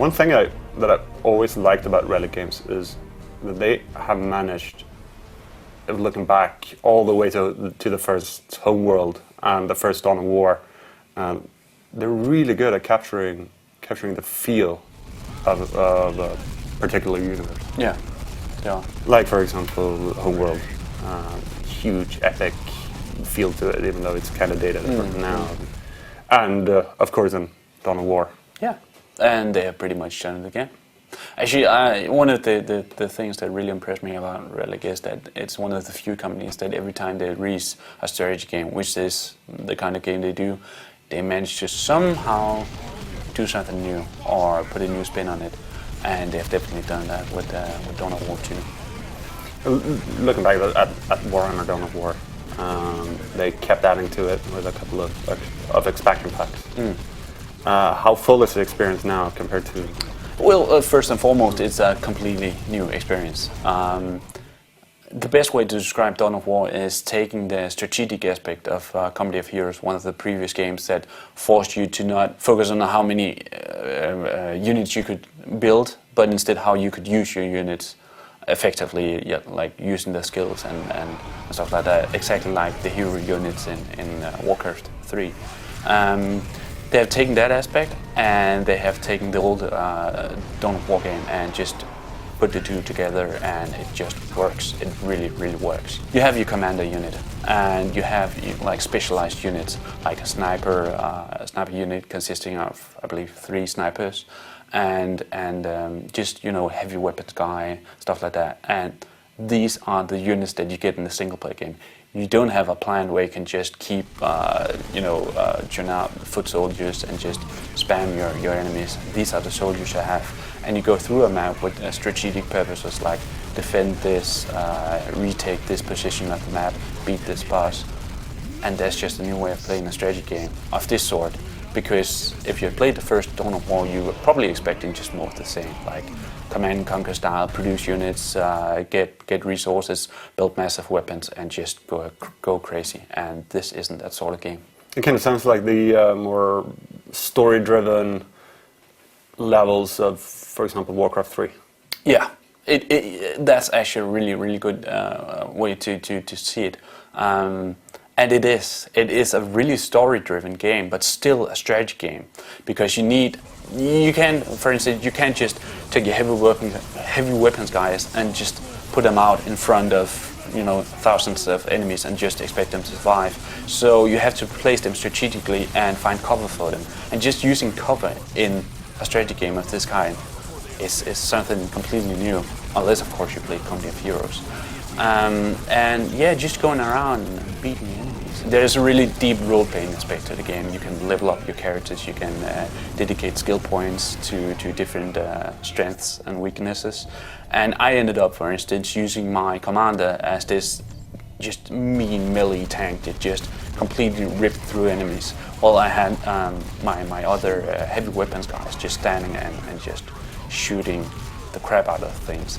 one thing that I always liked about Relic games is that they have managed, looking back all the way to the first Homeworld and the first Dawn of War, they're really good at capturing the feel of a particular universe. Yeah. Yeah. Like, for example, Homeworld, huge epic feel to it, even though it's kind of dated now. And of course, then Dawn of War. Yeah, and they have pretty much done it again. Actually, one of the things that really impressed me about Relic is that it's one of the few companies that every time they release a strategy game, which is the kind of game they do, they manage to somehow do something new or put a new spin on it. And they've definitely done that with Dawn of War 2. Looking back at Warhammer Dawn of War, they kept adding to it with a couple of expansion packs. How full is the experience now compared to? Well, first and foremost, it's a completely new experience. The best way to describe Dawn of War is taking the strategic aspect of Company of Heroes, one of the previous games that forced you to not focus on how many units you could build, but instead how you could use your units effectively, like using the skills and stuff like that, exactly like the hero units in Warcraft 3. They have taken that aspect and they have taken the old Dawn of War game and just put the two together, and it just works. It really, really works. You have your commander unit, and you have like specialized units, like a sniper unit consisting of, I believe, 3 snipers, and just heavy weapons guy, stuff like that. And these are the units that you get in the single player game. You don't have a plan where you can just keep, churn out foot soldiers and just spam your enemies. These are the soldiers you have. And you go through a map with strategic purposes like defend this, retake this position of the map, beat this boss. And that's just a new way of playing a strategy game of this sort. Because if you had played the first Dawn of War, you were probably expecting just more of the same, like command and conquer style, produce units, get resources, build massive weapons, and just go crazy. And this isn't that sort of game. It kind of sounds like the more story-driven levels of, for example, Warcraft 3. Yeah, that's actually a really, really good way to see it. And it is a really story-driven game, but still a strategy game, because you can't just take your heavy weapons guys and just put them out in front of thousands of enemies and just expect them to survive. So you have to place them strategically and find cover for them. And just using cover in a strategy game of this kind is something completely new, unless of course you play Company of Heroes. And yeah, just going around and beating enemies. There's a really deep role-playing aspect to the game. You can level up your characters, you can dedicate skill points to different strengths and weaknesses. And I ended up, for instance, using my commander as this just mean melee tank that just completely ripped through enemies, while I had my other heavy weapons guys just standing and just shooting the crap out of things.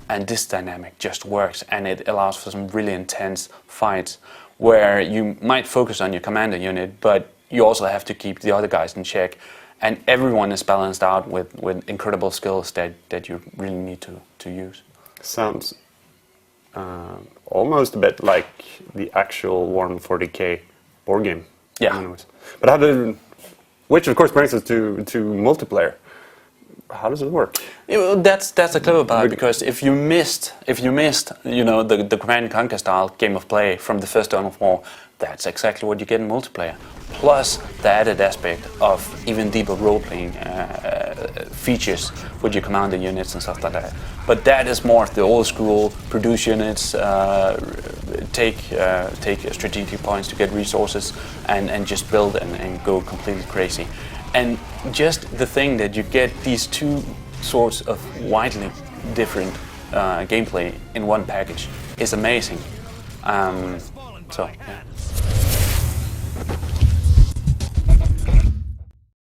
And this dynamic just works, and it allows for some really intense fights where you might focus on your commander unit, but you also have to keep the other guys in check, and everyone is balanced out with incredible skills that you really need to use. Sounds almost a bit like the actual Warhammer 40k board game. Yeah. Anyways. But which of course brings us to multiplayer. How does it work? That's the clever part, because if you missed the Command and Conquer style game of play from the first Dawn of War, that's exactly what you get in multiplayer. Plus the added aspect of even deeper role-playing features with your commander units and stuff like that. But that is more of the old school, produce units, take strategic points to get resources, and just build and go completely crazy. And just the thing that you get these two sorts of widely different gameplay in one package is amazing. So, yeah.